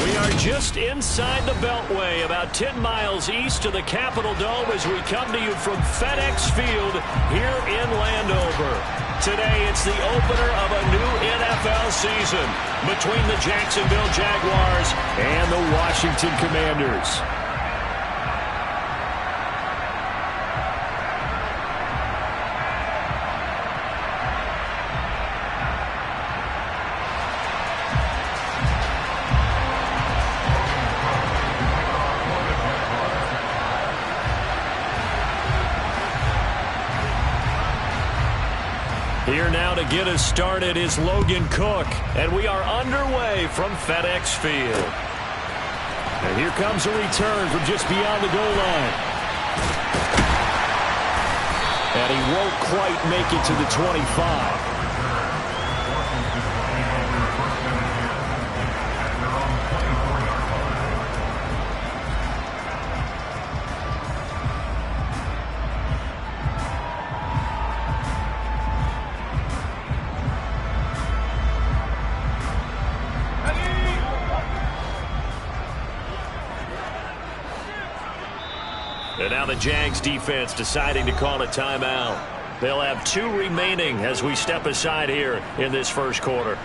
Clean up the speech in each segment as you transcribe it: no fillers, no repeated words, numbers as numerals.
We are just inside the Beltway, about 10 miles east of the Capitol Dome as we come to you from FedEx Field here in Landover. Today, it's the opener of a new NFL season between the Jacksonville Jaguars and the Washington Commanders. Here now to get us started is Logan Cook, and we are underway from FedEx Field. And here comes a return from just beyond the goal line. And he won't quite make it to the 25. And now the Jags defense deciding to call a timeout. They'll have 2 remaining as we step aside here in this first quarter.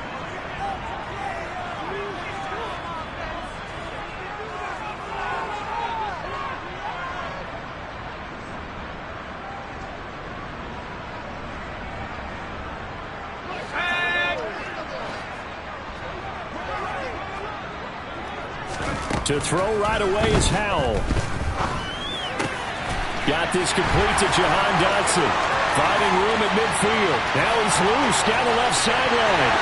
To throw right away is Howell. Got this complete to Jahan Dotson. Finding room at midfield. Now he's loose down the left sideline.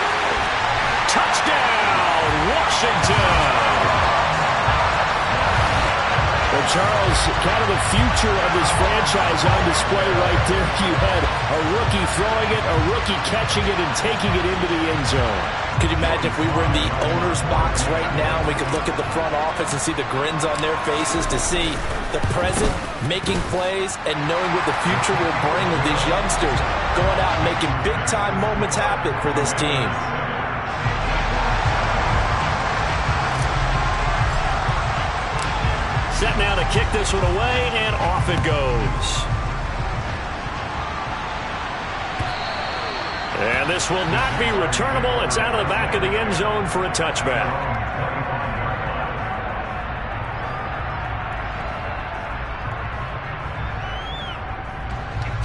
Touchdown, Washington! Well, Charles, kind of the future of this franchise on display right there. You had a rookie throwing it, a rookie catching it, and taking it into the end zone. Could you imagine if we were in the owner's box right now, we could look at the front office and see the grins on their faces to see the present making plays and knowing what the future will bring with these youngsters going out and making big-time moments happen for this team. Set now to kick this one away, and off it goes. And this will not be returnable. It's out of the back of the end zone for a touchback.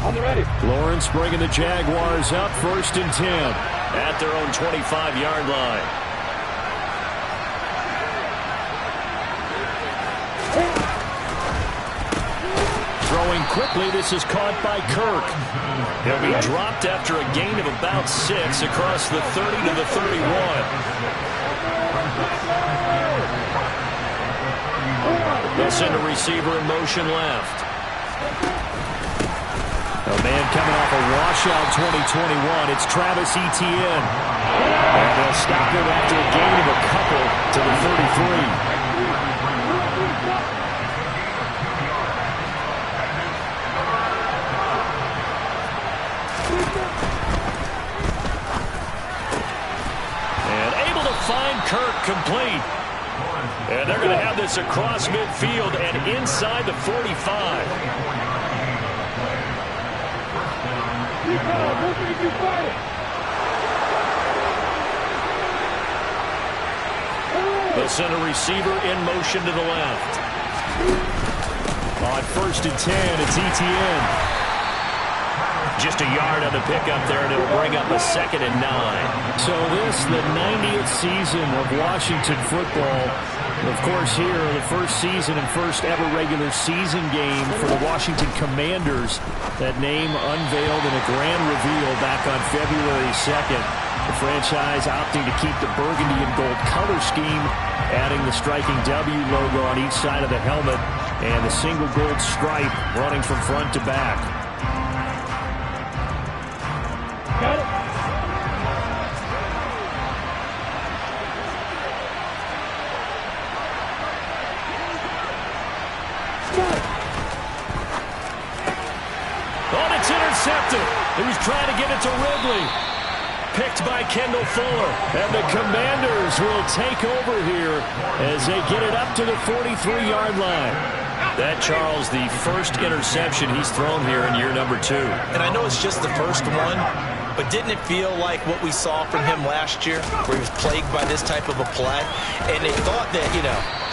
On the ready. Lawrence bringing the Jaguars up 1st and 10 at their own 25-yard line. Throwing quickly, this is caught by Kirk. He'll be dropped after a gain of about 6 across the 30 to the 31. They'll send a receiver in motion left. A man coming off a washout 2021. It's Travis Etienne. And they'll stop him after a gain of a couple to the 33. Find Kirk complete. And they're going to have this across midfield and inside the 45. They'll send a receiver in motion to the left. On 1st and 10, it's Etienne. Just a yard on the pickup there, and it'll bring up a 2nd and 9. So this, the 90th season of Washington football. Of course, here, the first season and first ever regular season game for the Washington Commanders. That name unveiled in a grand reveal back on February 2nd. The franchise opting to keep the burgundy and gold color scheme, adding the striking W logo on each side of the helmet, and the single gold stripe running from front to back. Got it. Oh, it's intercepted. He was trying to get it to Ridley. picked by Kendall Fuller. And the Commanders will take over here as they get it up to the 43-yard line. That, Charles, the first interception he's thrown here in year number 2. And I know it's just the first one, but didn't it feel like what we saw from him last year, where he was plagued by this type of a play? And they thought that,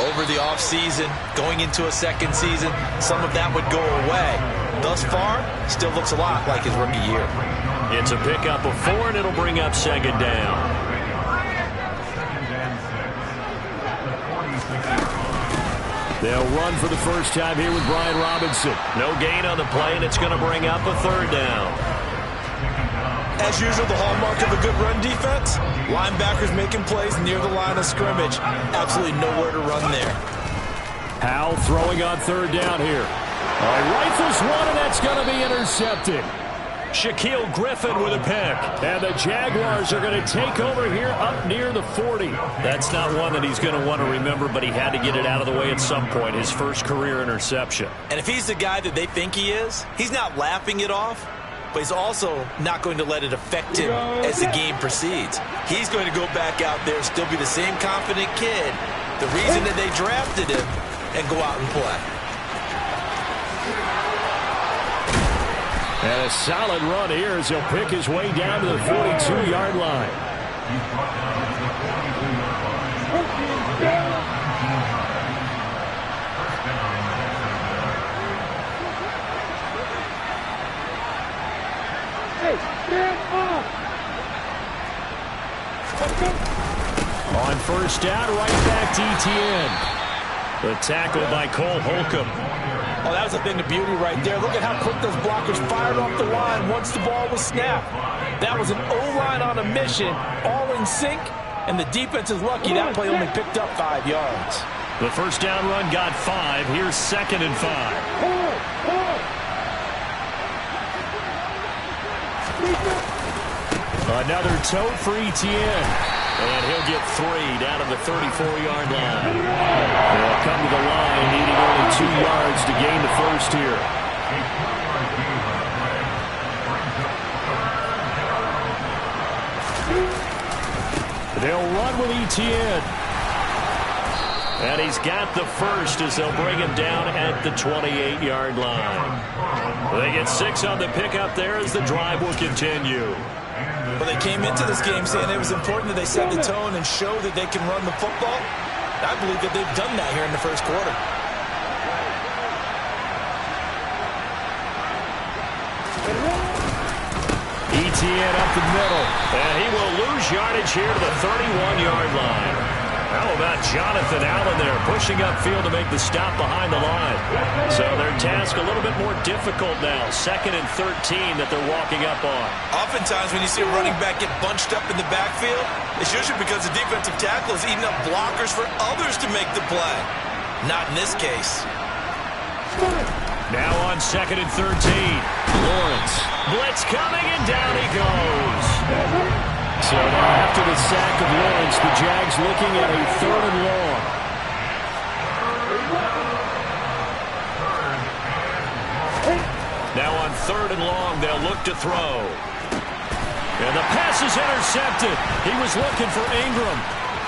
over the offseason, going into a second season, some of that would go away. Thus far, still looks a lot like his rookie year. It's a pickup of 4, and it'll bring up second down. They'll run for the first time here with Brian Robinson. No gain on the play, and it's going to bring up a third down. As usual, the hallmark of a good run defense, linebackers making plays near the line of scrimmage. Absolutely nowhere to run there. Howell throwing on third down here. Rifles one, and that's going to be intercepted. Shaquille Griffin with a pick. And the Jaguars are going to take over here up near the 40. That's not one that he's going to want to remember, but he had to get it out of the way at some point, his first career interception. And if he's the guy that they think he is, he's not laughing it off, but he's also not going to let it affect him as the game proceeds. He's going to go back out there, still be the same confident kid, the reason that they drafted him, and go out and play. And a solid run here as he'll pick his way down to the 42-yard line. On first down, right back to ETN. The tackle by Cole Holcomb. Oh, that was a thing of beauty right there. Look at how quick those blockers fired off the line once the ball was snapped. That was an O-line on a mission, all in sync, and the defense is lucky that play only picked up 5 yards. The first down run got 5. Here's 2nd and 5. Another tote for ETN. And he'll get 3 down to the 34-yard line. They'll come to the line, needing only 2 yards to gain the first here. They'll run with ETN. And he's got the first as they'll bring him down at the 28-yard line. They get 6 on the pickup there as the drive will continue. Well, they came into this game saying it was important that they set the tone and show that they can run the football. I believe that they've done that here in the first quarter. ETN up the middle, and he will lose yardage here to the 31-yard line. How about Jonathan Allen there pushing upfield to make the stop behind the line? So their task a little bit more difficult now. 2nd and 13 that they're walking up on. Oftentimes when you see a running back get bunched up in the backfield, it's usually because the defensive tackle is eating up blockers for others to make the play. Not in this case. Now on 2nd and 13. Lawrence. Blitz coming, and down he goes. So now after the sack of Lawrence, the Jags looking at a 3rd and long. Now on 3rd and long, they'll look to throw. And the pass is intercepted. He was looking for Ingram.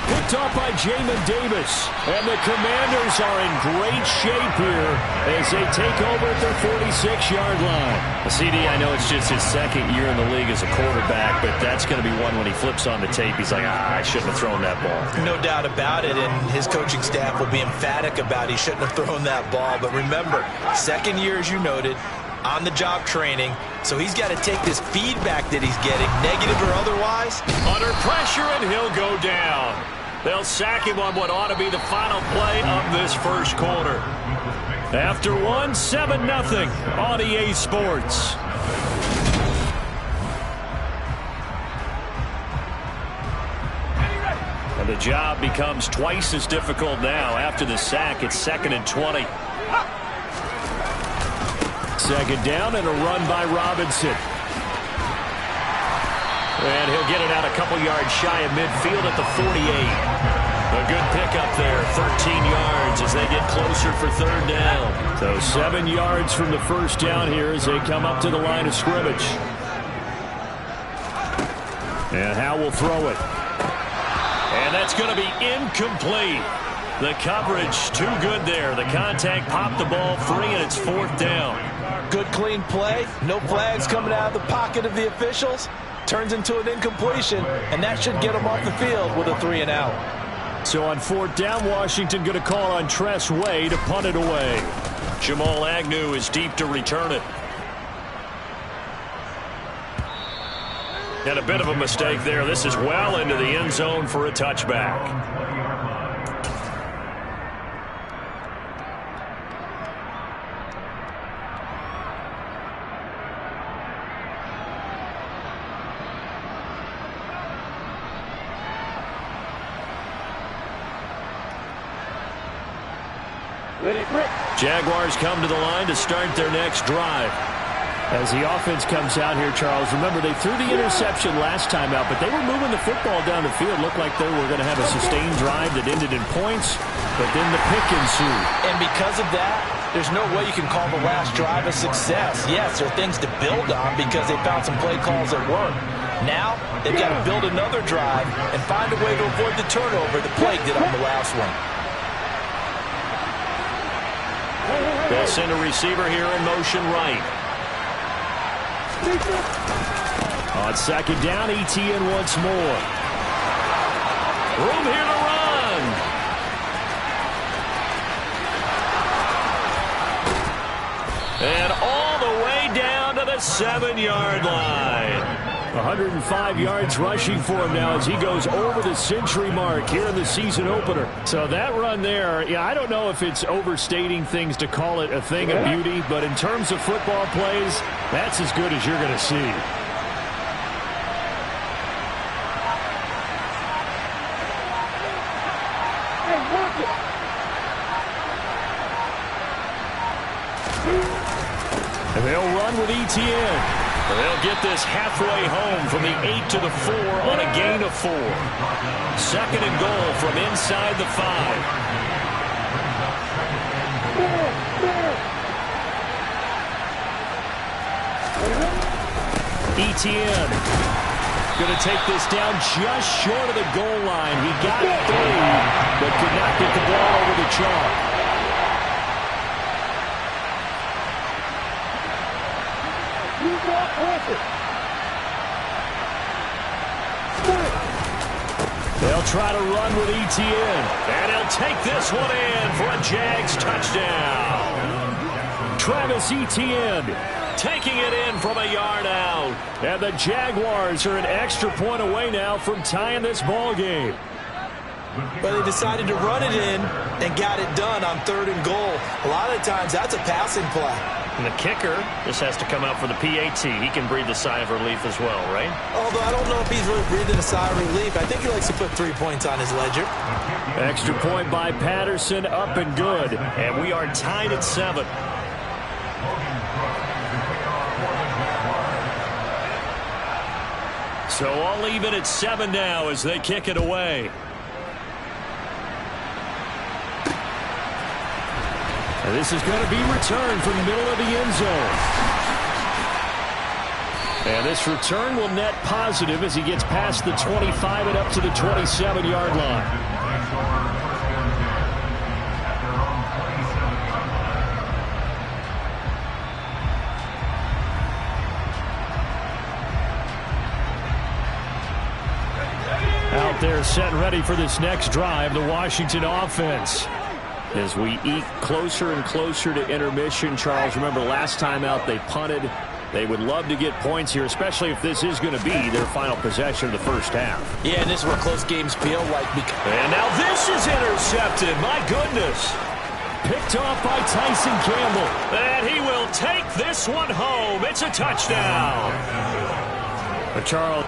Picked off by Jamin Davis. And the Commanders are in great shape here as they take over at their 46-yard line. CD, I know it's just his 2nd year in the league as a quarterback, but that's going to be one when he flips on the tape. He's like, I shouldn't have thrown that ball. No doubt about it, and his coaching staff will be emphatic about he shouldn't have thrown that ball. But remember, 2nd year, as you noted, on-the-job training, so he's got to take this feedback that he's getting, negative or otherwise. Under pressure, and he'll go down. They'll sack him on what ought to be the final play of this first quarter. After 7-0 on EA Sports. And the job becomes twice as difficult now. After the sack, it's 2nd and 20. 2nd down and a run by Robinson. And he'll get it out a couple yards shy of midfield at the 48. A good pickup there, 13 yards as they get closer for 3rd down. So 7 yards from the first down here as they come up to the line of scrimmage. And now will throw it. And that's going to be incomplete. The coverage too good there. The contact popped the ball free, and it's 4th down. Good clean play. No flags coming out of the pocket of the officials. Turns into an incompletion, and that should get them off the field with a 3-and-out. So on 4th down, Washington going to call on Tress Way to punt it away. Jamal Agnew is deep to return it. And a bit of a mistake there. This is well into the end zone for a touchback. Jaguars come to the line to start their next drive. As the offense comes out here, Charles, remember they threw the interception last time out, but they were moving the football down the field. Looked like they were going to have a sustained drive that ended in points, but then the pick ensued. And because of that, there's no way you can call the last drive a success. Yes, there are things to build on because they found some play calls that work. Now, they've got to build another drive and find a way to avoid the turnover the play did on the last one. They'll send a receiver here in motion right. On 2nd down, ETN once more. Room here to run. And all the way down to the 7-yard line. 105 yards rushing for him now as he goes over the century mark here in the season opener. So that run there, yeah, I don't know if it's overstating things to call it a thing of beauty, but in terms of football plays, that's as good as you're going to see. And they'll run with ETN. They'll get this halfway home from the 8 to the 4 on a gain of 4. 2nd and goal from inside the 5. ETN going to take this down just short of the goal line. He got 3, but could not get the ball over the chalk. They'll try to run with ETN. And he'll take this one in for a Jags touchdown. Travis Etienne taking it in from a yard out. And the Jaguars are an extra point away now from tying this ball game. But they decided to run it in and got it done on 3rd and goal. A lot of the times that's a passing play. And the kicker just has to come out for the PAT. He can breathe a sigh of relief as well, right? Although I don't know if he's really breathing a sigh of relief. I think he likes to put 3 points on his ledger. Extra point by Patterson, up and good. And we are tied at 7. So all even at 7 now as they kick it away. And this is going to be returned from the middle of the end zone. And this return will net positive as he gets past the 25 and up to the 27-yard line. Out there set and ready for this next drive, the Washington offense. As we eke closer and closer to intermission, Charles, remember last time out they punted. They would love to get points here, especially if this is going to be their final possession of the first half. Yeah, and this is what close games feel like. And now this is intercepted. My goodness. Picked off by Tyson Campbell. And he will take this one home. It's a touchdown. But Charles.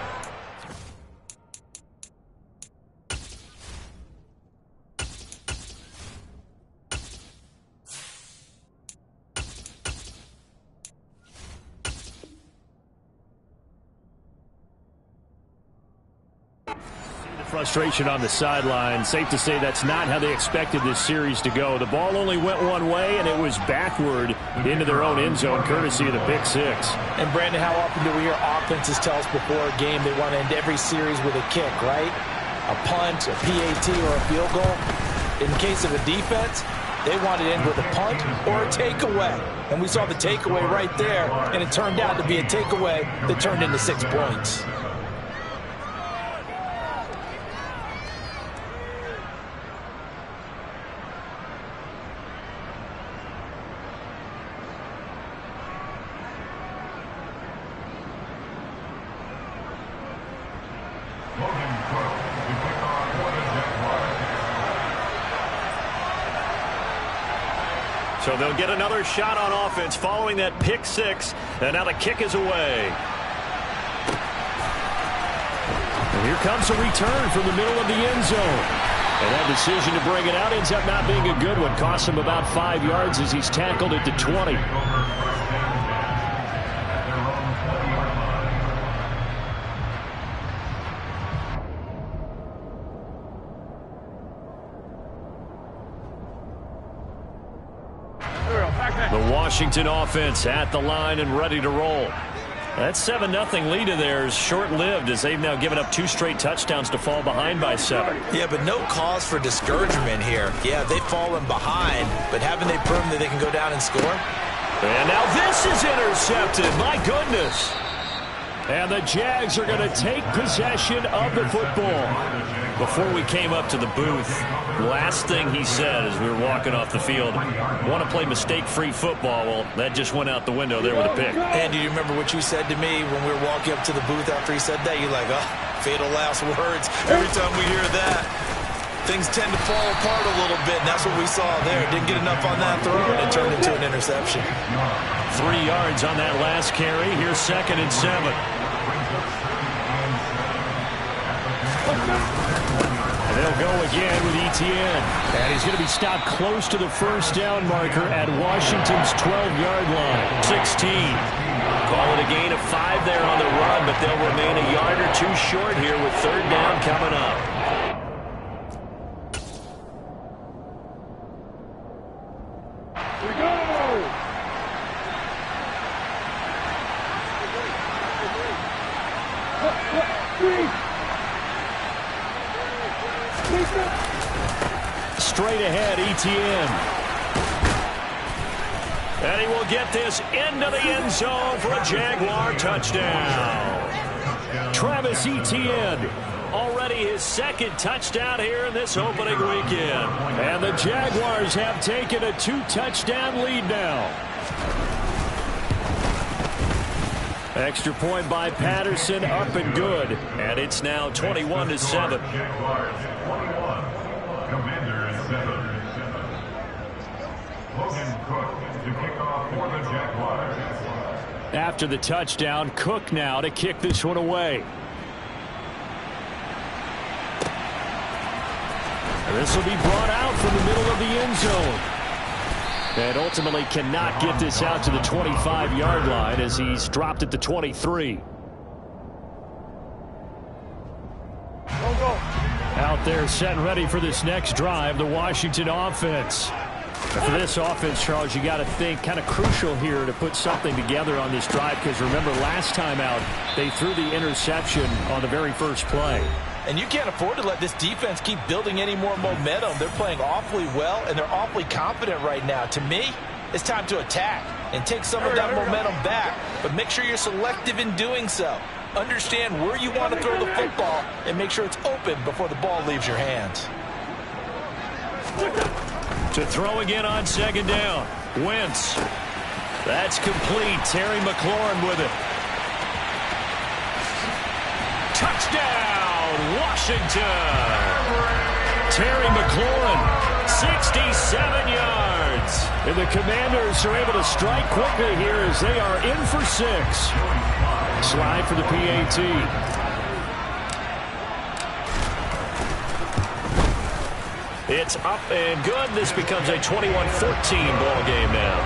Frustration on the sideline. Safe to say that's not how they expected this series to go. The ball only went one way, and it was backward into their own end zone, courtesy of the pick six. And, Brandon, how often do we hear offenses tell us before a game they want to end every series with a kick, right? A punt, a PAT, or a field goal. In case of a defense, they want to end with a punt or a takeaway. And we saw the takeaway right there, and it turned out to be a takeaway that turned into 6 points. So they'll get another shot on offense following that pick six. And now the kick is away. And here comes a return from the middle of the end zone. And that decision to bring it out ends up not being a good one. Costs him about 5 yards as he's tackled at the 20. The Washington offense at the line and ready to roll. That 7-0 lead of theirs short-lived as they've now given up 2 straight touchdowns to fall behind by 7. Yeah, but no cause for discouragement here. Yeah, they've fallen behind, but haven't they proven that they can go down and score? And now this is intercepted. My goodness. And the Jags are going to take possession of the football. Before we came up to the booth, last thing he said as we were walking off the field, want to play mistake-free football. Well, that just went out the window there with a pick. And do you remember what you said to me when we were walking up to the booth after he said that? You're like, oh, fatal last words. Every time we hear that, things tend to fall apart a little bit, and that's what we saw there. Didn't get enough on that throw, and it turned into an interception. 3 yards on that last carry. Here's 2nd and 7. And they'll go again with Etienne. And he's going to be stopped close to the first down marker at Washington's 12-yard line. 16. Call it a gain of 5 there on the run, but they'll remain a yard or 2 short here with 3rd down coming up. Straight ahead, Etienne. And he will get this into the end zone for a Jaguar touchdown. Travis Etienne, already his 2nd touchdown here in this opening weekend. And the Jaguars have taken a 2-touchdown lead now. Extra point by Patterson, up and good. And it's now 21-7. After the touchdown, Cook now to kick this one away. And this will be brought out from the middle of the end zone. And ultimately cannot get this out to the 25-yard line as he's dropped at the 23. Out there set and ready for this next drive, the Washington offense. And for this offense, Charles, you got to think kind of crucial here to put something together on this drive, because remember last time out they threw the interception on the very first play. And you can't afford to let this defense keep building any more momentum. They're playing awfully well, and they're awfully confident right now. To me, it's time to attack and take some of that momentum back, but make sure you're selective in doing so. Understand where you want to throw the football and make sure it's open before the ball leaves your hands. To throw again on 2nd down. Wentz. That's complete. Terry McLaurin with it. Touchdown, Washington. Terry McLaurin, 67 yards. And the Commanders are able to strike quickly here as they are in for 6. Slide for the PAT. It's up and good. This becomes a 21-14 ball game now.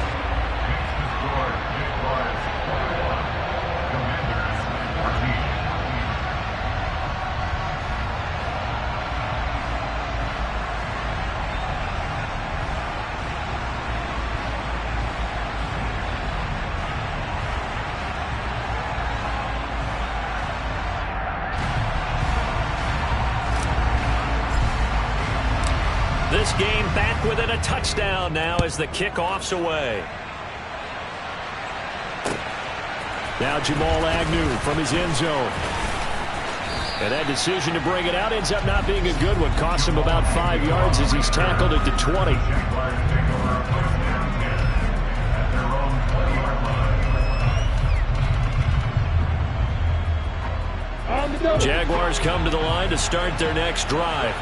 This game back within a touchdown now as the kickoff's away. Now Jamal Agnew from his end zone. And that decision to bring it out ends up not being a good one. Costs him about 5 yards as he's tackled at the 20. Jaguars come to the line to start their next drive.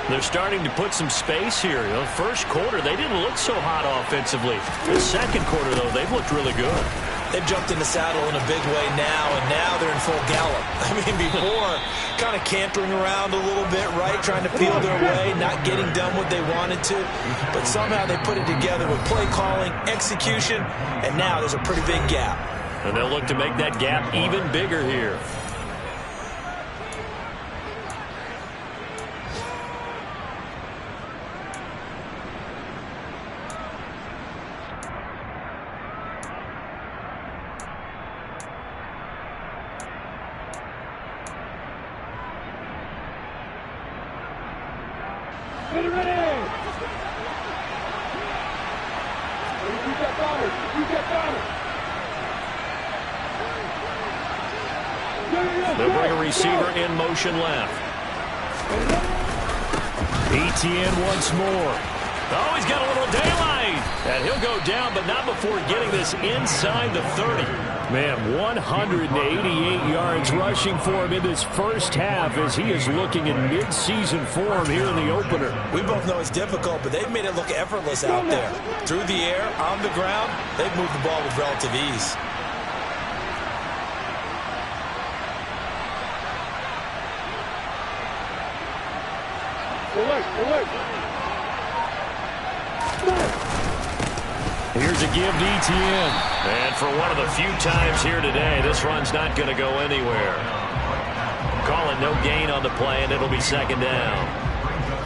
They're starting to put some space here. You know, first quarter, they didn't look so hot offensively. The second quarter, though, they've looked really good. They've jumped in the saddle in a big way now, and now they're in full gallop. I mean, before, kind of cantering around a little bit, right, trying to feel their way, not getting done what they wanted to. But somehow they put it together with play calling, execution, and now there's a pretty big gap. And they'll look to make that gap even bigger here. They'll bring a receiver in motion left. ETN once more. Oh, he's got a little daylight. And he'll go down, but not before getting this inside the 30. Man, 188 yards rushing for him in this first half as he is looking in mid-season form here in the opener. We both know it's difficult, but they've made it look effortless out there. Through the air, on the ground, they've moved the ball with relative ease. Here's a give to ETN. And for one of the few times here today, this run's not going to go anywhere. Calling no gain on the play, and it'll be second down.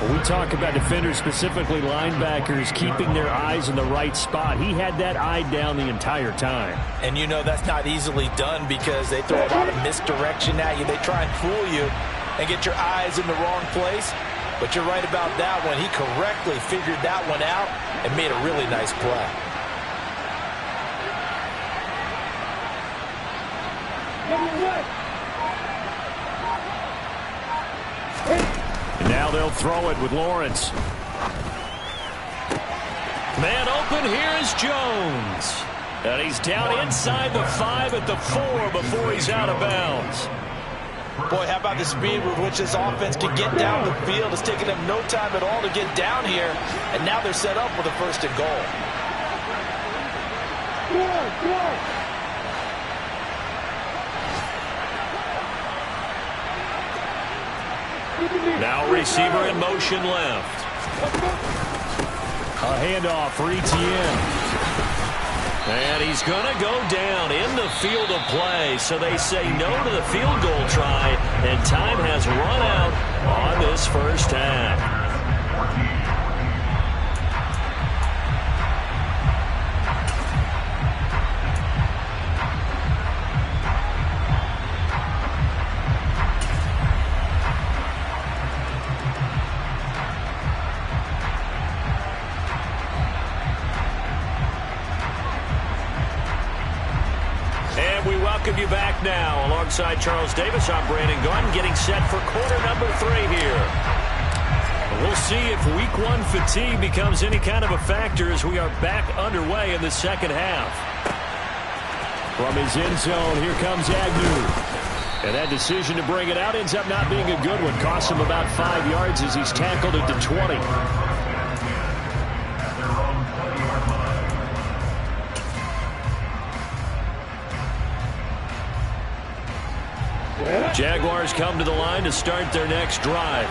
When we talk about defenders, specifically linebackers, keeping their eyes in the right spot. He had that eye down the entire time. And you know that's not easily done because they throw a lot of misdirection at you. They try and fool you and get your eyes in the wrong place. But you're right about that one. He correctly figured that one out and made a really nice play. And now they'll throw it with Lawrence. Man open, here is Jones. And he's down inside the 5 at the 4 before he's out of bounds. Boy, how about the speed with which this offense can get down the field? It's taken them no time at all to get down here, and now they're set up with a first and goal. Now receiver in motion left. A handoff for ETN. And he's going to go down in the field of play. So they say no to the field goal try. And time has run out on this first half. Welcome you back now. Alongside Charles Davis, I'm Brandon Gunn, getting set for quarter number 3 here. We'll see if week 1 fatigue becomes any kind of a factor as we are back underway in the second half. From his end zone, here comes Agnew. And that decision to bring it out ends up not being a good one. Costs him about 5 yards as he's tackled at the 20. Jaguars come to the line to start their next drive.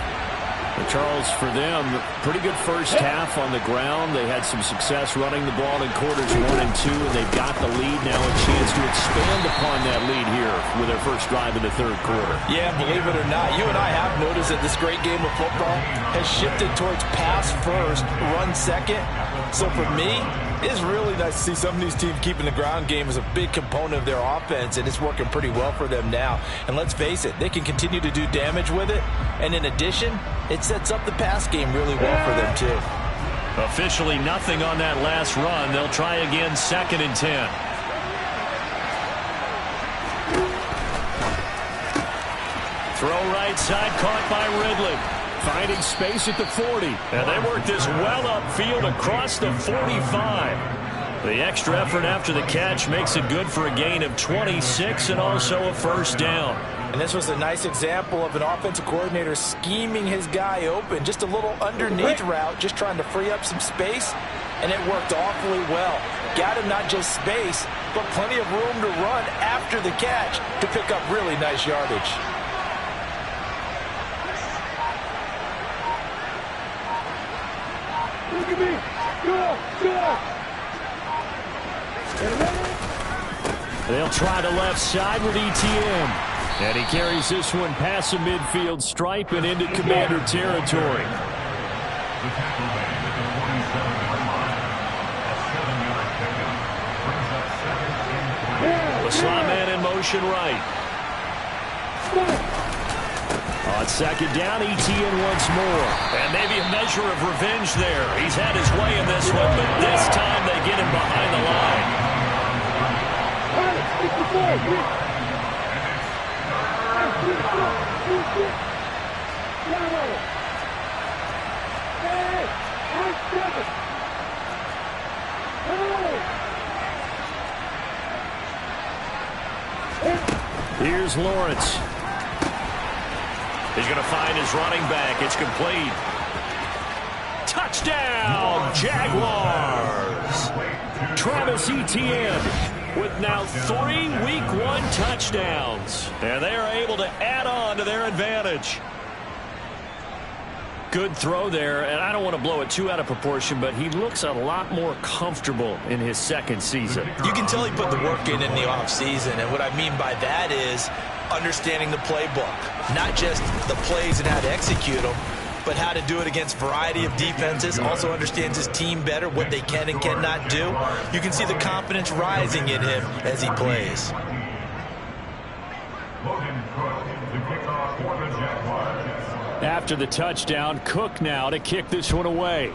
And Charles, for them, pretty good first half on the ground. They had some success running the ball in quarters 1 and 2, and they've got the lead now, a chance to expand upon that lead here with their first drive in the third quarter. Yeah, believe it or not, you and I have noticed that this great game of football has shifted towards pass first, run second. So for me, it's really nice to see some of these teams keeping the ground game as a big component of their offense, and it's working pretty well for them now. And let's face it, they can continue to do damage with it. And in addition, It sets up the pass game really well for them, too. Officially nothing on that last run. They'll try again, 2nd and 10. Throw right side, caught by Ridley. Finding space at the 40. And they work this well upfield across the 45. The extra effort after the catch makes it good for a gain of 26 and also a first down. And this was a nice example of an offensive coordinator scheming his guy open. Just a little underneath route, just trying to free up some space. And it worked awfully well. Got him not just space, but plenty of room to run after the catch to pick up really nice yardage. Look at me. Go. They'll try to left side with ETN. And he carries this one past the midfield stripe and into Commander territory. The slot man in motion right. On 2nd down, ETN once more. And maybe a measure of revenge there. He's had his way in this one, but this time they get him behind the line. Here's Lawrence. He's going to find his running back. It's complete. Touchdown, Jaguars. Travis Etienne with now 3 Week 1 touchdowns. And they are able to add on to their advantage. Good throw there, and I don't want to blow it too out of proportion, but he looks a lot more comfortable in his 2nd season. You can tell he put the work in the offseason, and what I mean by that is understanding the playbook. Not just the plays and how to execute them, but how to do it against a variety of defenses. Also understands his team better, what they can and cannot do. You can see the confidence rising in him as he plays. After the touchdown, Cook now to kick this one away.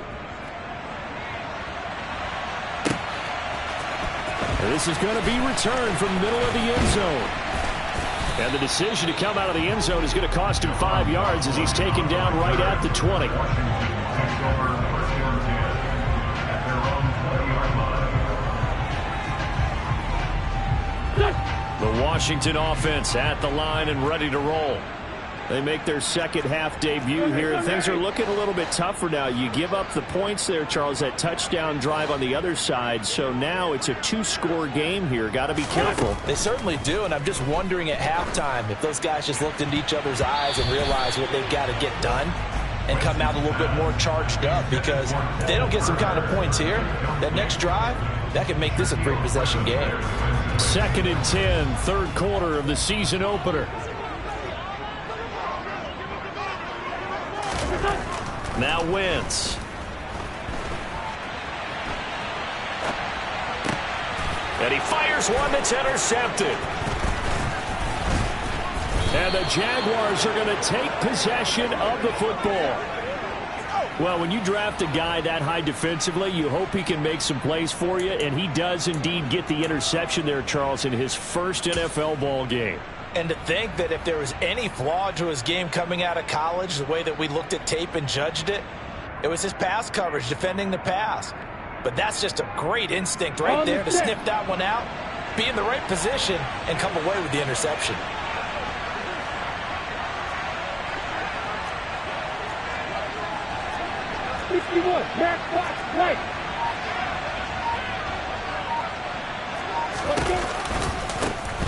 This is going to be returned from the middle of the end zone. And the decision to come out of the end zone is going to cost him 5 yards as he's taken down right at the 20. The Washington offense at the line and ready to roll. They make their 2nd half debut here. Things are looking a little bit tougher now. You give up the points there, Charles, that touchdown drive on the other side. So now it's a 2-score game here. Got to be careful. They certainly do, and I'm just wondering at halftime if those guys just looked into each other's eyes and realized what they've got to get done and come out a little bit more charged up, because if they don't get some kind of points here, that next drive, that could make this a 3-possession game. 2nd and 10, 3rd quarter of the season opener. Now Wentz. And he fires one that's intercepted. And the Jaguars are going to take possession of the football. Well, when you draft a guy that high defensively, you hope he can make some plays for you, and he does indeed get the interception there, Charles, in his first NFL ball game. And to think that if there was any flaw to his game coming out of college, the way that we looked at tape and judged it, it was his pass coverage, defending the pass. But that's just a great instinct right there to sniff that one out, be in the right position, and come away with the interception.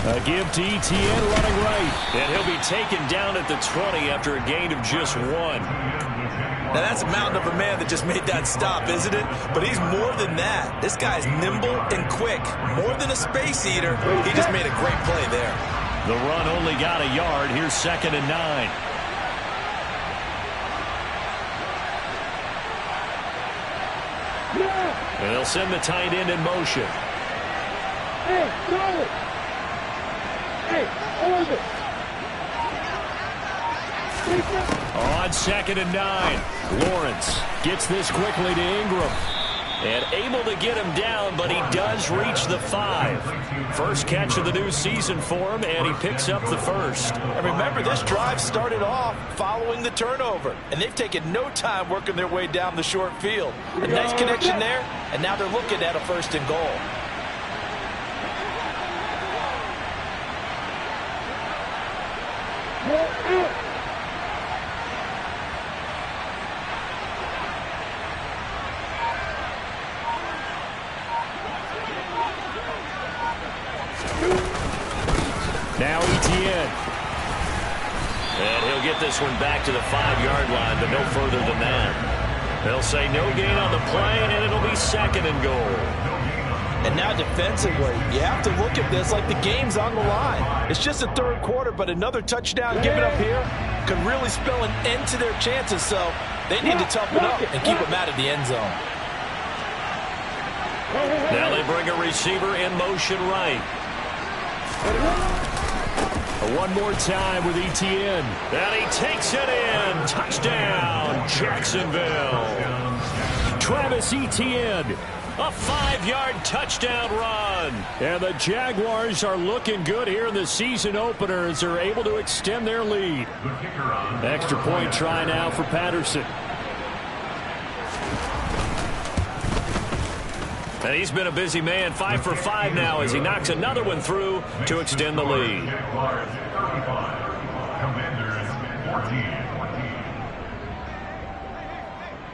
A give to ETN running right. And he'll be taken down at the 20 after a gain of just 1. Now that's a mountain of a man that just made that stop, isn't it? But he's more than that. This guy's nimble and quick. More than a space eater. He just made a great play there. The run only got a yard. Here's 2nd and 9. And they'll send the tight end in motion. Hey, throw it. Hey, hold it. On 2nd and 9, Lawrence gets this quickly to Ingram. And able to get him down, but he does reach the 5. First catch of the new season for him, and he picks up the first. And remember, this drive started off following the turnover, and they've taken no time working their way down the short field. A nice connection there, and now they're looking at a 1st and goal. Now Etienne. And he'll get this one back to the 5-yard line, but no further than that. They'll say no gain on the play, and it'll be 2nd and goal. And now defensively, you have to look at this like the game's on the line. It's just the 3rd quarter, but another touchdown given up here could really spell an end to their chances, so they need to toughen up and keep them out of the end zone. Now they bring a receiver in motion right. One more time with Etienne. And he takes it in. Touchdown, Jacksonville. Travis Etienne. A 5-yard touchdown run. And the Jaguars are looking good here in the season opener as they're able to extend their lead. Extra point try now for Patterson. And he's been a busy man, 5 for 5 now as he knocks another one through to extend the lead.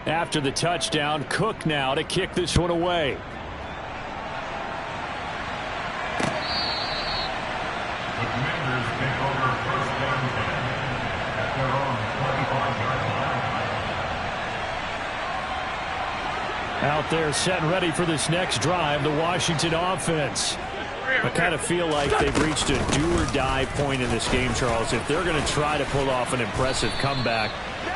After the touchdown, Cook now to kick this one away. The Commanders take over 1st down 10 at their own 25-yard line. Out there set and ready for this next drive, the Washington offense. I kind of feel like they've reached a do-or-die point in this game, Charles. If they're going to try to pull off an impressive comeback,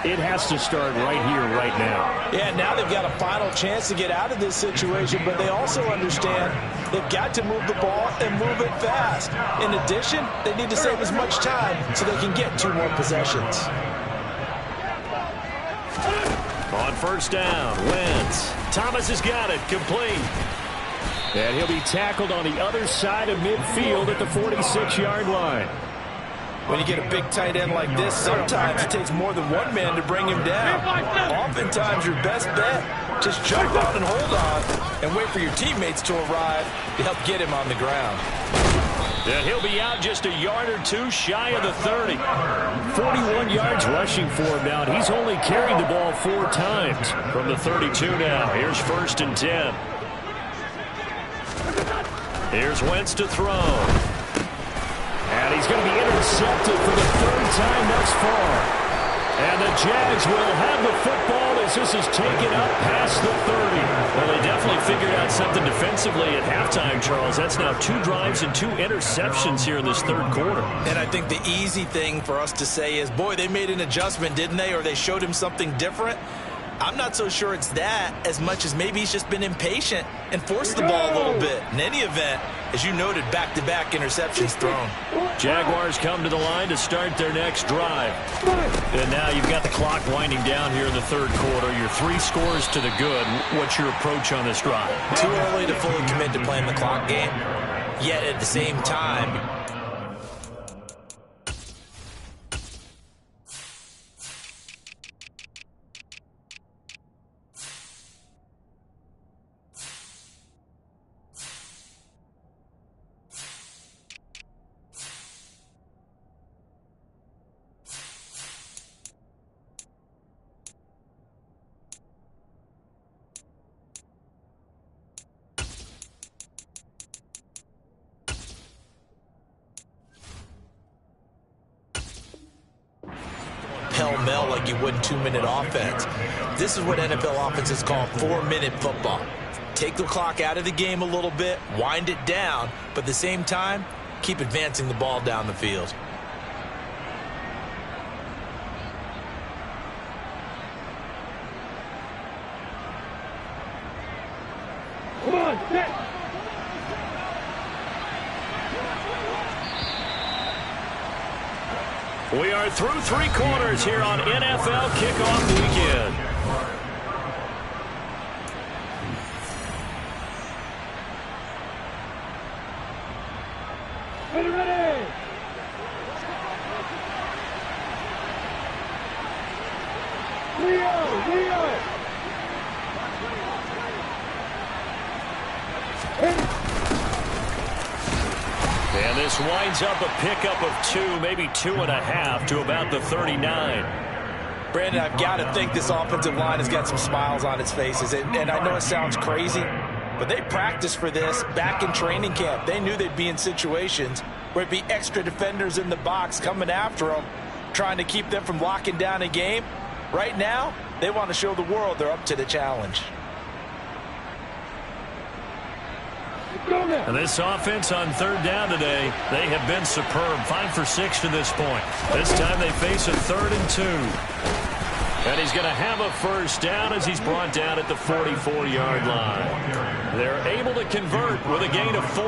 it has to start right here, right now. Yeah, now they've got a final chance to get out of this situation, but they also understand they've got to move the ball and move it fast. In addition, they need to save as much time so they can get 2 more possessions. On 1st down, Wentz. Thomas has got it, complete. And he'll be tackled on the other side of midfield at the 46-yard line. When you get a big tight end like this, sometimes it takes more than one man to bring him down. Oftentimes, your best bet, just jump out and hold on and wait for your teammates to arrive to help get him on the ground. And he'll be out just a yard or 2 shy of the 30. 41 yards rushing for him now, and he's only carried the ball 4 times. From the 32 now, here's 1st and 10. Here's Wentz to throw. And he's going to be intercepted for the 3rd time thus far. And the Jags will have the football as this is taken up past the 30. Well, they definitely figured out something defensively at halftime, Charles. That's now 2 drives and 2 interceptions here in this 3rd quarter. And I think the easy thing for us to say is, boy, they made an adjustment, didn't they? Or they showed him something different. I'm not so sure it's that as much as maybe he's just been impatient and forced the ball a little bit. In any event, as you noted, back-to-back interceptions thrown. Jaguars come to the line to start their next drive. And now you've got the clock winding down here in the 3rd quarter. Your 3 scores to the good. What's your approach on this drive? Too early to fully commit to playing the clock game. Yet at the same time, pell-mell like you would in 2-minute offense. This is what NFL offenses call 4-minute football. Take the clock out of the game a little bit, wind it down, but at the same time, keep advancing the ball down the field. Come on, set. We are through 3 quarters here on NFL Kickoff Weekend. Ready! Leo! And this winds up a pickup of 2, maybe 2.5 to about the 39. Brandon, I've got to think this offensive line has got some smiles on its faces. And I know it sounds crazy, but they practiced for this back in training camp. They knew they'd be in situations where it'd be extra defenders in the box coming after them, trying to keep them from locking down a game. Right now, they want to show the world they're up to the challenge. And this offense on 3rd down today, they have been superb. 5 for 6 to this point. This time they face a 3rd and 2. And he's going to have a first down as he's brought down at the 44-yard line. They're able to convert with a gain of 4.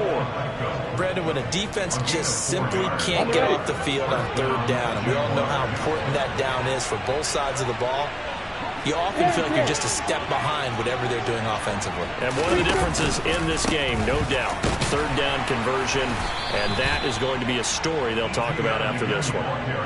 Brandon, when a defense just simply can't get off the field on 3rd down, and we all know how important that down is for both sides of the ball, you often feel like you're just a step behind whatever they're doing offensively. And one of the differences in this game, no doubt, 3rd down conversion, and that is going to be a story they'll talk about after this one.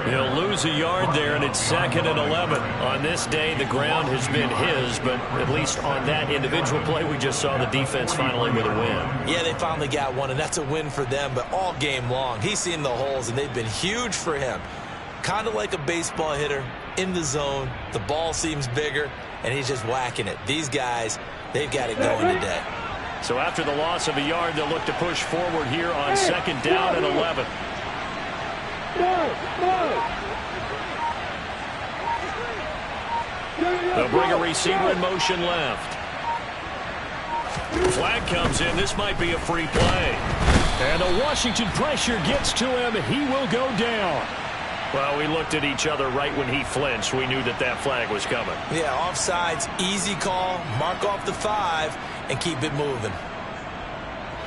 He'll lose a yard there, and it's 2nd and 11. On this day, the ground has been his, but at least on that individual play, we just saw the defense finally with a win. Yeah, they finally got one, and that's a win for them, but all game long, he's seen the holes, and they've been huge for him. Kind of like a baseball hitter in the zone. The ball seems bigger, and he's just whacking it. These guys, they've got it going today. So after the loss of a yard, they'll look to push forward here on 2nd down and 11. They'll bring a receiver in motion left. Flag comes in. This might be a free play. And the Washington pressure gets to him. He will go down. Well, we looked at each other right when he flinched. We knew that that flag was coming. Yeah, offsides, easy call. Mark off the 5 and keep it moving.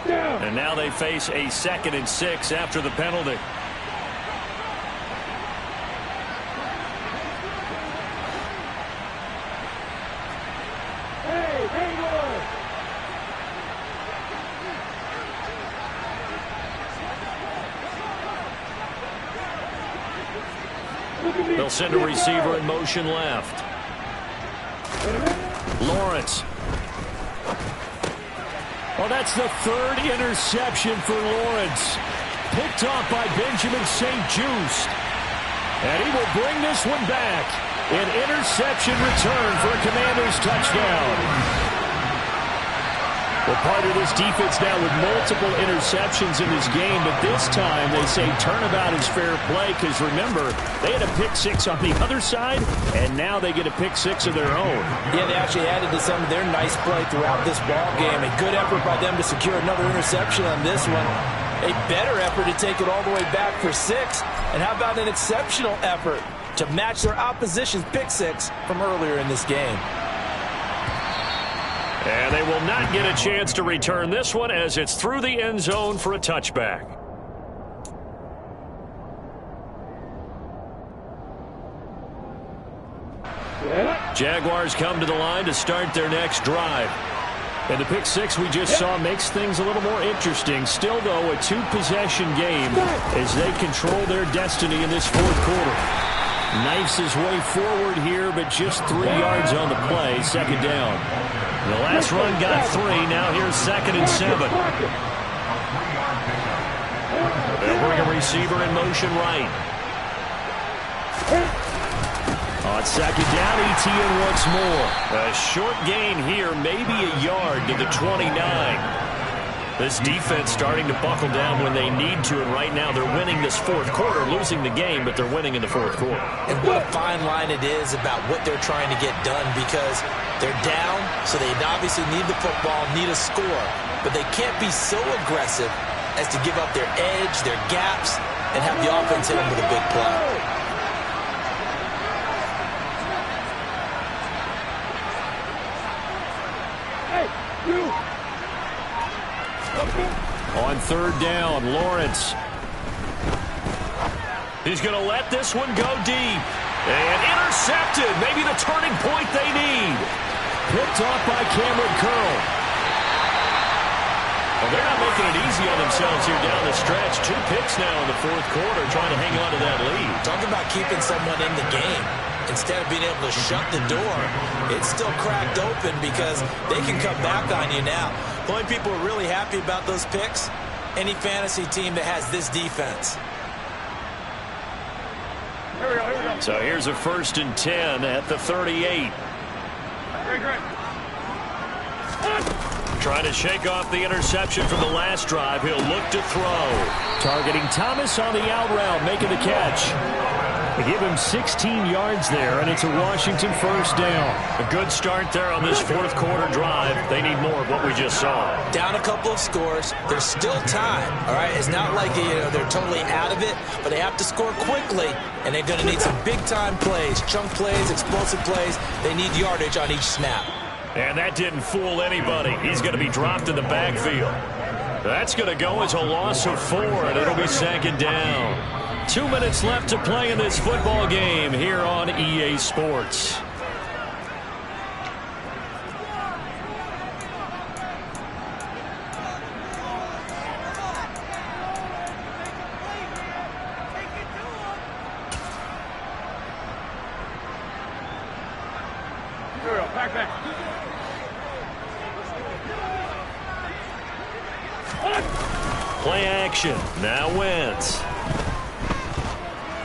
And now they face a 2nd and 6 after the penalty. They'll send a receiver in motion left. Lawrence. Well, that's the 3rd interception for Lawrence. Picked off by Benjamin St-Juste. And he will bring this one back. An interception return for a Commanders touchdown. Well, part of this defense now with multiple interceptions in this game, but this time they say turnabout is fair play because, remember, they had a pick 6 on the other side, and now they get a pick 6 of their own. Yeah, they actually added to some of their nice play throughout this ball game. A good effort by them to secure another interception on this one. A better effort to take it all the way back for 6. And how about an exceptional effort to match their opposition's pick 6 from earlier in this game? And they will not get a chance to return this one as it's through the end zone for a touchback. Jaguars come to the line to start their next drive. And the pick 6 we just saw makes things a little more interesting. Still, though, a 2-possession game as they control their destiny in this 4th quarter. Knifes his way forward here, but just 3 yards on the play. 2nd down. The last run got 3. Now here's 2nd and 7. They'll bring a receiver in motion right. On 2nd down, ETN once more. A short gain here, maybe a yard to the 29. This defense starting to buckle down when they need to, and right now they're winning this 4th quarter, losing the game, but they're winning in the 4th quarter. And what a fine line it is about what they're trying to get done, because they're down, so they obviously need the football, need a score, but they can't be so aggressive as to give up their edge, their gaps, and have the offense hit them with a big play. On 3rd down, Lawrence. He's going to let this one go deep. And intercepted. Maybe the turning point they need. Picked off by Cameron Curl. Well, they're not making it easy on themselves here down the stretch. 2 picks now in the fourth quarter, trying to hang on to that lead. Talk about keeping someone in the game. Instead of being able to shut the door, it's still cracked open because they can come back on you now. The only people who are really happy about those picks, any fantasy team that has this defense. Here we go. So here's a 1st and 10 at the 38. Great. Trying to shake off the interception from the last drive. He'll look to throw. Targeting Thomas on the out route, making the catch. They give him 16 yards there, and it's a Washington 1st down. A good start there on this fourth quarter drive. They need more of what we just saw. Down a couple of scores. There's still time, all right? It's not like they're totally out of it, but they have to score quickly, and they're going to need some big-time plays, chunk plays, explosive plays. They need yardage on each snap. And that didn't fool anybody. He's going to be dropped in the backfield. That's going to go as a loss of 4, and it'll be 2nd down. 2 minutes left to play in this football game here on EA Sports. Back. Play action. Now Wentz.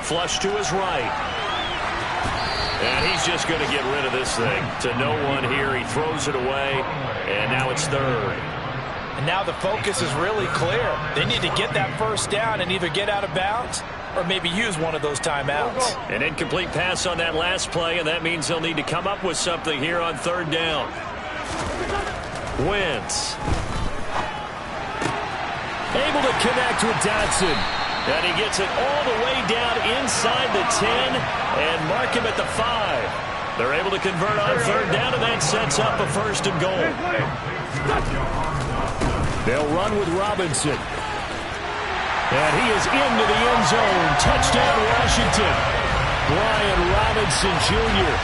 Flush to his right. And he's just going to get rid of this thing. To no one here. He throws it away. And now it's 3rd. And now the focus is really clear. They need to get that 1st down and either get out of bounds or maybe use one of those timeouts. An incomplete pass on that last play, and that means they'll need to come up with something here on 3rd down. Wentz. Able to connect with Dotson. And he gets it all the way down inside the 10 and mark him at the 5. They're able to convert on 3rd down, and that sets up a 1st and goal. They'll run with Robinson. And he is into the end zone. Touchdown, Washington. Brian Robinson Jr.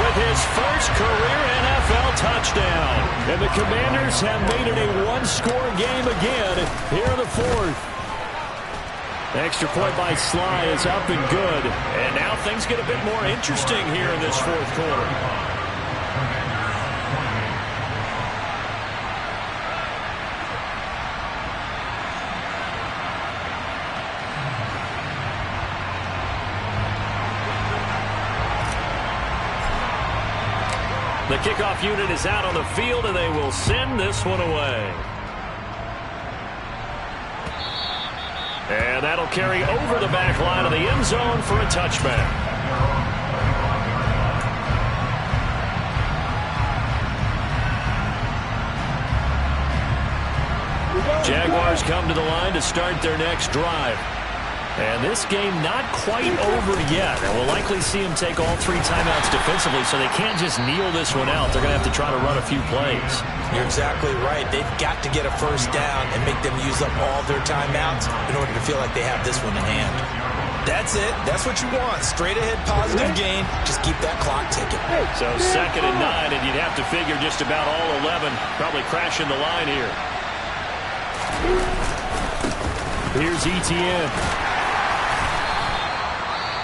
with his first career NFL touchdown. And the Commanders have made it a 1-score game again here in the 4th. Extra point by Sly is up and good. And now things get a bit more interesting here in this 4th quarter. The kickoff unit is out on the field, and they will send this one away. And that'll carry over the back line of the end zone for a touchback. Jaguars come to the line to start their next drive. And this game not quite over yet. And we'll likely see them take all 3 timeouts defensively, so they can't just kneel this one out. They're going to have to try to run a few plays. You're exactly right. They've got to get a 1st down and make them use up all their timeouts in order to feel like they have this one in hand. That's it. That's what you want. Straight ahead positive gain. Just keep that clock ticking. So 2nd and 9, and you'd have to figure just about all 11 probably crashing the line here. Here's Etienne.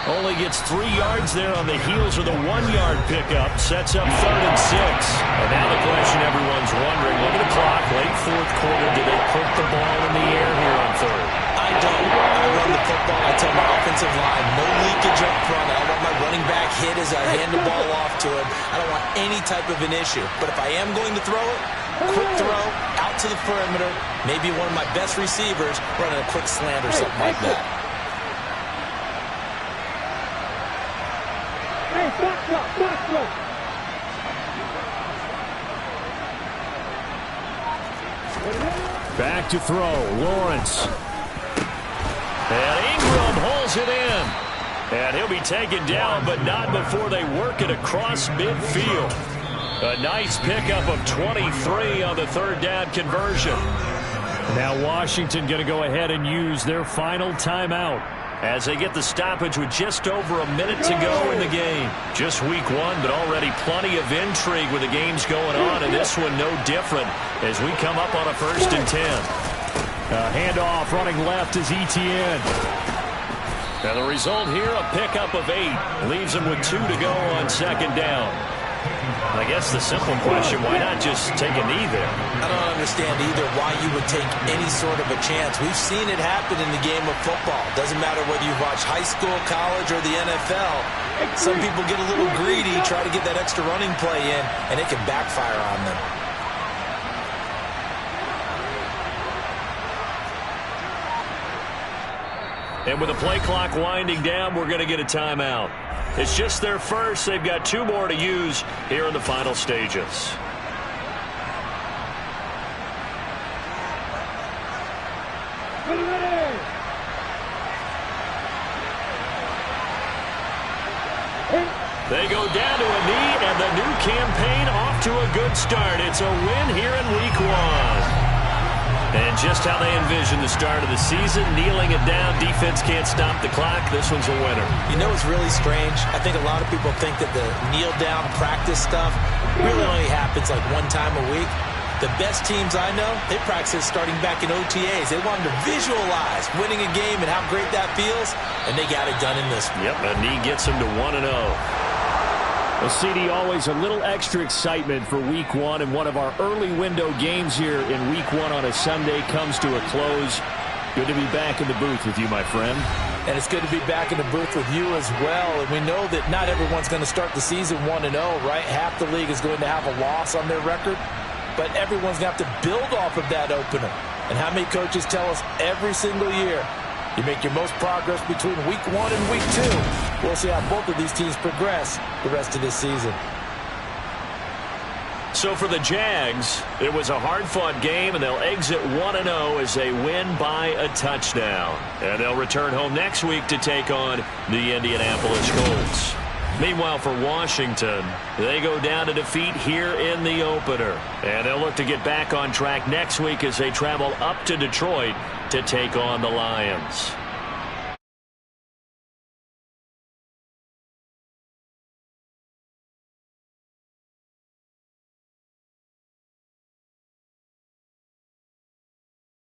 Only gets 3 yards there on the heels of the 1-yard pickup. Sets up 3rd and 6. And now the question everyone's wondering, look at the clock, late 4th quarter. Do they put the ball in the air here on 3rd? I don't. I run the football. I tell my offensive line, no leakage up front. I don't want my running back hit as I hand the ball off to him. I don't want any type of an issue. But if I am going to throw it, quick throw, out to the perimeter, maybe one of my best receivers running a quick slant or something like that. Back to throw, Lawrence. And Ingram holds it in. And he'll be taken down, but not before they work it across midfield. A nice pickup of 23 on the 3rd down conversion. Now Washington going to go ahead and use their final timeout. as they get the stoppage with just over a minute to go in the game. Just week one, but already plenty of intrigue with the games going on, and this one no different as we come up on a 1st and 10. Handoff running left is Etienne. And the result here, a pickup of 8. Leaves him with 2 to go on 2nd down. I guess the simple question, why not just take a knee there? I don't understand either why you would take any sort of a chance. We've seen it happen in the game of football. Doesn't matter whether you watch high school, college, or the NFL. Some people get a little greedy, try to get that extra running play in, and it can backfire on them. And with the play clock winding down, we're going to get a timeout. It's just their first. They've got 2 more to use here in the final stages. They go down to a knee, and the new campaign off to a good start. It's a win here in week 1. And just how they envision the start of the season, kneeling it down, defense can't stop the clock. This one's a winner. You know, it's really strange. I think a lot of people think that the kneel-down practice stuff really only happens like 1 time a week. The best teams I know, they practice starting back in OTAs. They wanted to visualize winning a game and how great that feels, and they got it done in this one. Yep, a knee gets them to 1-0. Well, CD, always a little extra excitement for week 1, and one of our early window games here in week 1 on a Sunday comes to a close. Good to be back in the booth with you, my friend. And it's good to be back in the booth with you as well. And we know that not everyone's going to start the season 1-0, right? Half the league is going to have a loss on their record, but everyone's going to have to build off of that opener. And how many coaches tell us every single year, you make your most progress between week 1 and week 2. We'll see how both of these teams progress the rest of this season. So for the Jags, it was a hard-fought game, and they'll exit 1-0 as they win by a touchdown. And they'll return home next week to take on the Indianapolis Colts. Meanwhile, for Washington, they go down to defeat here in the opener. And they'll look to get back on track next week as they travel up to Detroit to take on the Lions.